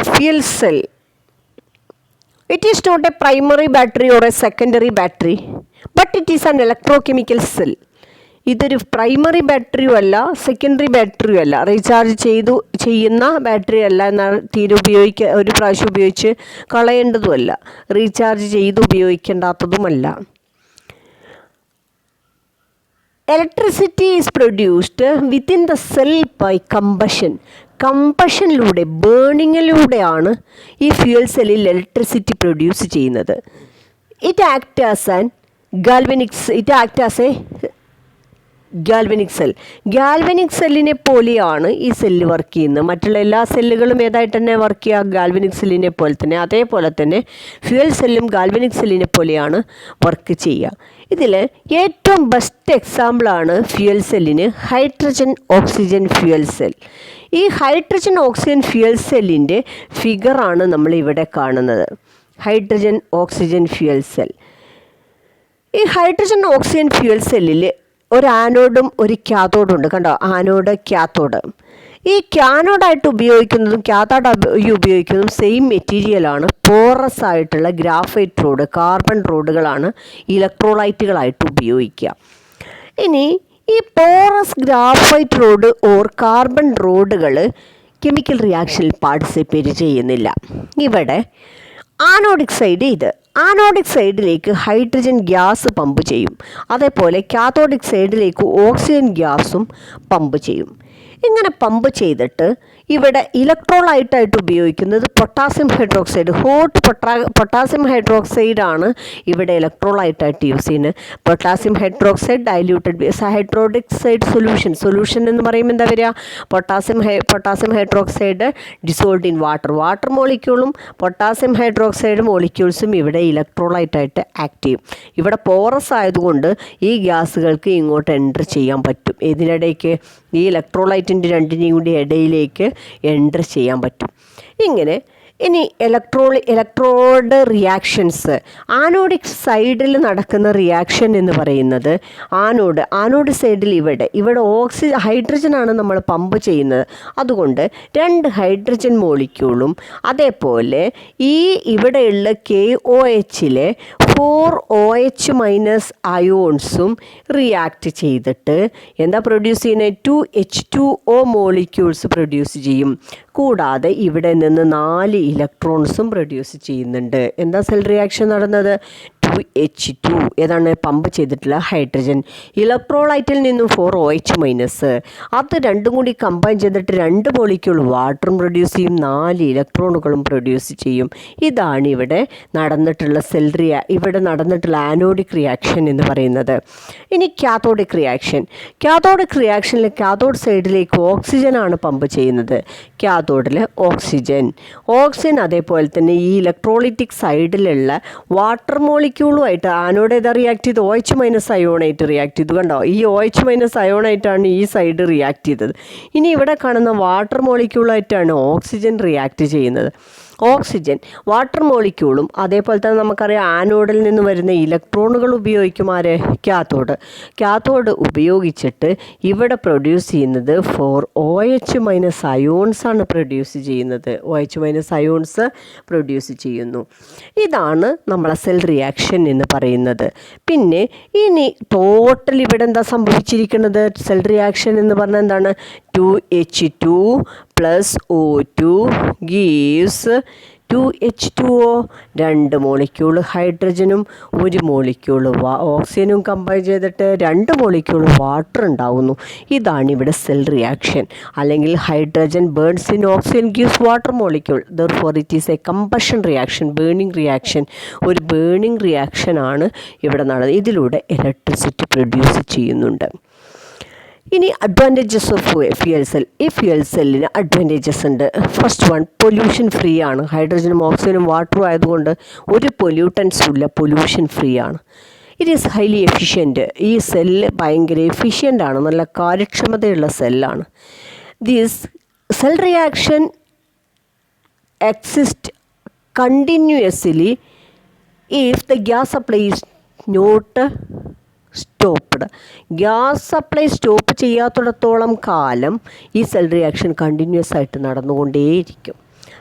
fuel cell. It is not a primary battery or a secondary battery, but it is an electrochemical cell. ഇതൊരു primary ബാറ്ററിയും അല്ല, secondary ബാറ്ററിയും അല്ല, recharge ചെയ്യുന്ന battery അല്ല, എന്നാൽ തീരെ ഒരു പ്രാവശ്യം ഉപയോഗിച്ച് കളയേണ്ടതുമല്ല, റീചാർജ് ചെയ്ത് ഉപയോഗിക്കേണ്ടാത്തതുമല്ല. Electricity is produced within the cell by combustion. കമ്പഷനിലൂടെ, ബേണിങ്ങിലൂടെയാണ് ഈ ഫ്യൂൽ സെല്ലിൽ ഇലക്ട്രിസിറ്റി പ്രൊഡ്യൂസ് ചെയ്യുന്നത്. It act as a galvanic cell. Galvanic സെല്ലിനെ പോലെയാണ് ഈ സെല്ല് വർക്ക് ചെയ്യുന്നത്. മറ്റുള്ള എല്ലാ സെല്ലുകളും ഏതായിട്ട് തന്നെ വർക്ക് ചെയ്യുക, ഗാൽവനിക് സെല്ലിനെ പോലെ തന്നെ. അതേപോലെ തന്നെ ഫ്യൂൽ സെല്ലും ഗാൽവനിക് സെല്ലിനെ പോലെയാണ് വർക്ക് ചെയ്യുക. ഇതിൽ ഏറ്റവും ബെസ്റ്റ് എക്സാമ്പിളാണ് ഫ്യൂൽ സെല്ലിന് ഹൈഡ്രജൻ ഓക്സിജൻ ഫ്യൂൽ സെൽ. ഈ ഹൈഡ്രജൻ ഓക്സിജൻ ഫ്യൂൽ സെല്ലിൻ്റെ ഫിഗറാണ് നമ്മളിവിടെ കാണുന്നത്. Hydrogen oxygen fuel cell. ഈ ഹൈഡ്രജൻ ഓക്സിജൻ ഫ്യൂൽ സെല്ലിൽ ഒരു ആനോഡും ഒരു ക്യാത്തോഡും ഉണ്ട്. കണ്ടോ, ആനോഡ് ക്യാത്തോഡ്. ഈ ക്യാനോഡായിട്ട് ഉപയോഗിക്കുന്നതും ക്യാത്തോഡായി ഉപയോഗിക്കുന്നതും സെയിം മെറ്റീരിയലാണ്. പോറസ് ആയിട്ടുള്ള ഗ്രാഫൈറ്റ് റോഡ്, കാർബൺ റോഡുകളാണ് ഇലക്ട്രോലൈറ്റുകളായിട്ട് ഉപയോഗിക്കുക. ഇനി ഈ porous graphite rod or carbon റോഡുകൾ കെമിക്കൽ റിയാക്ഷനിൽ പാർട്ടിസിപ്പേറ്റ് ചെയ്യുന്നില്ല. ഇവിടെ ആനോഡിക് സൈഡ് ആനോഡിക് സൈഡിലേക്ക് ഹൈഡ്രജൻ ഗ്യാസ് പമ്പ് ചെയ്യും. അതേപോലെ കാത്തോഡിക് സൈഡിലേക്ക് ഓക്സിജൻ ഗ്യാസും പമ്പ് ചെയ്യും. ഇങ്ങനെ പമ്പ് ചെയ്തിട്ട് ഇവിടെ ഇലക്ട്രോലൈറ്റായിട്ട് ഉപയോഗിക്കുന്നത് പൊട്ടാസ്യം ഹൈഡ്രോക്സൈഡ്, ഹോട്ട് പൊട്ടാസ്യം ഹൈഡ്രോക്സൈഡാണ് ഇവിടെ ഇലക്ട്രോലൈറ്റായിട്ട് യൂസ് ചെയ്യുന്നത്. Potassium hydroxide diluted hydroxide solution എന്ന് പറയുമ്പോൾ എന്താ വരിക? Potassium hydroxide dissolved in water മോളിക്യൂളും പൊട്ടാസ്യം ഹൈഡ്രോക്സൈഡ് മോളിക്യൂൾസും ഇവിടെ ഇലക്ട്രോലൈറ്റായിട്ട് ആക്ട് ചെയ്യും. ഇവിടെ പോറസ് ആയതുകൊണ്ട് ഈ ഗ്യാസുകൾക്ക് ഇങ്ങോട്ട് എൻ്റർ ചെയ്യാൻ പറ്റും. ഇതിനിടയ്ക്ക് ഈ ഇലക്ട്രോലൈറ്റിൻ്റെ രണ്ടിനെയും കൂടി ഇടയിലേക്ക് എൻ്റർ ചെയ്യാൻ പറ്റും. ഇനി ഇലക്ട്രോഡ് റിയാക്ഷൻസ്, ആനോഡിക് സൈഡിൽ നടക്കുന്ന റിയാക്ഷൻ എന്ന് പറയുന്നത് ആനോഡ് സൈഡിൽ ഇവിടെ ഹൈഡ്രജനാണ് നമ്മൾ പമ്പ് ചെയ്യുന്നത്. അതുകൊണ്ട് 2 ഹൈഡ്രജൻ മോളിക്യൂളും അതേപോലെ ഈ ഇവിടെയുള്ള KOHലെ 4 OH- അയോൺസും റിയാക്ട് ചെയ്തിട്ട് എന്താ പ്രൊഡ്യൂസ് ചെയ്യുന്നത്? 2H2O മോളിക്യൂൾസ് പ്രൊഡ്യൂസ് ചെയ്യും. കൂടാതെ ഇവിടെ നിന്ന് 4 ഇലക്ട്രോൺസും പ്രൊഡ്യൂസ് ചെയ്യുന്നുണ്ട്. എന്താ സെൽ റിയാക്ഷൻ നടന്നത്? 2H2 ഏതാണ് പമ്പ് ചെയ്തിട്ടുള്ള ഹൈഡ്രജൻ, ഇലക്ട്രോലൈറ്റിൽ നിന്നും 4 OH- അത് രണ്ടും കൂടി കമ്പൈൻ ചെയ്തിട്ട് 2 മോളിക്യൂൾ വാട്ടറും പ്രൊഡ്യൂസ് ചെയ്യും, 4 ഇലക്ട്രോണുകളും പ്രൊഡ്യൂസ് ചെയ്യും. ഇതാണ് ഇവിടെ നടന്നിട്ടുള്ള ഇവിടെ നടന്നിട്ടുള്ള ആനോഡിക് റിയാക്ഷൻ എന്ന് പറയുന്നത്. ഇനി കാത്തോഡിക് റിയാക്ഷനിൽ കാത്തോഡ് സൈഡിലേക്ക് ഓക്സിജനാണ് പമ്പ് ചെയ്യുന്നത്. കാത്തോഡിൽ ഓക്സിജൻ അതേപോലെ തന്നെ ഈ ഇലക്ട്രോളിറ്റിക് സൈഡിലുള്ള വാട്ടർ മോളിക്യൂളുമായിട്ട് ആനോഡ് ഏതാ റിയാക്ട് ചെയ്ത്? OH- അയോണായിട്ട് റിയാക്ട് ചെയ്തു. കണ്ടോ, ഈ OH- അയോണായിട്ടാണ് ഈ സൈഡ് റിയാക്ട് ചെയ്തത്. ഇനി ഇവിടെ കാണുന്ന വാട്ടർ മോളിക്യൂളായിട്ടാണ് ഓക്സിജൻ റിയാക്ട് ചെയ്യുന്നത്. ഓക്സിജൻ വാട്ടർ മോളിക്യൂളും അതേപോലെ തന്നെ നമുക്കറിയാം ആനോഡിൽ നിന്ന് വരുന്ന ഇലക്ട്രോണുകൾ ഉപയോഗിക്കും. കാത്തോഡ് ഉപയോഗിച്ചിട്ട് ഇവിടെ പ്രൊഡ്യൂസ് ചെയ്യുന്നത് 4 OH- അയോൺസ് ആണ് പ്രൊഡ്യൂസ് ചെയ്യുന്നത്. OH- അയോൺസ് പ്രൊഡ്യൂസ് ചെയ്യുന്നു. ഇതാണ് നമ്മളെ സെൽ റിയാക്ഷൻ എന്ന് പറയുന്നത്. പിന്നെ ഇനി ടോട്ടൽ ഇവിടെ എന്താ സംഭവിച്ചിരിക്കുന്നത്? സെൽ റിയാക്ഷൻ എന്ന് പറഞ്ഞാൽ എന്താണ്? 2H2 + O2 gives 2H2O. 2 molecule ഹൈഡ്രജനും 1 മോളിക്യൂൾ ഓക്സിജനും കമ്പൈൻ ചെയ്തിട്ട് 2 മോളിക്യൂൾ വാട്ടർ ഉണ്ടാവുന്നു. ഇതാണ് ഇവിടെ സെൽ റിയാക്ഷൻ. അല്ലെങ്കിൽ hydrogen burns in oxygen gives water molecule. Therefore it is a combustion reaction, ഒരു ബേണിംഗ് റിയാക്ഷൻ ആണ് ഇവിടെ നടന്നത്. ഇതിലൂടെ ഇലക്ട്രിസിറ്റി പ്രൊഡ്യൂസ് ചെയ്യുന്നുണ്ട്. ഇനി അഡ്വാൻറ്റേജസ് ഓഫ് ഫ്യൂൽ സെൽ. ഈ ഫ്യൂൽ സെല്ലിന് അഡ്വാൻറ്റേജസ് ഉണ്ട്. ഫസ്റ്റ് വൺ, പൊല്യൂഷൻ ഫ്രീ ആണ്. ഹൈഡ്രജനും ഓക്സിജനും വാട്ടറും ആയതുകൊണ്ട് ഒരു പൊല്യൂട്ടൻസും ഇല്ല, പൊല്യൂഷൻ ഫ്രീ ആണ്. It is highly efficient. ഈ സെല്ല് ഭയങ്കര എഫിഷ്യൻ്റ് ആണ്, നല്ല കാര്യക്ഷമതയുള്ള സെല്ലാണ്. This cell reaction exist continuously if the gas supply is not stopped. Gas supply stop ചെയ്യാത്തിടത്തോളം കാലം ഈ സെൽ റിയാക്ഷൻ കണ്ടിന്യൂസ് ആയിട്ട് നടന്നുകൊണ്ടേയിരിക്കും.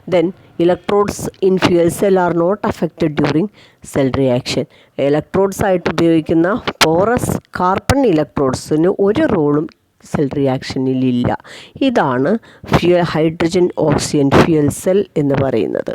Then electrodes in fuel cell are not affected during cell reaction. Electrodes ആയിട്ട് ഉപയോഗിക്കുന്ന പോറസ് കാർബൺ ഇലക്ട്രോഡ്സിന് ഒരു റോളും cell റിയാക്ഷനിലില്ല. ഇതാണ് ഹൈഡ്രജൻ ഓക്സിജൻ ഫ്യൂവൽ സെൽ എന്ന് പറയുന്നത്.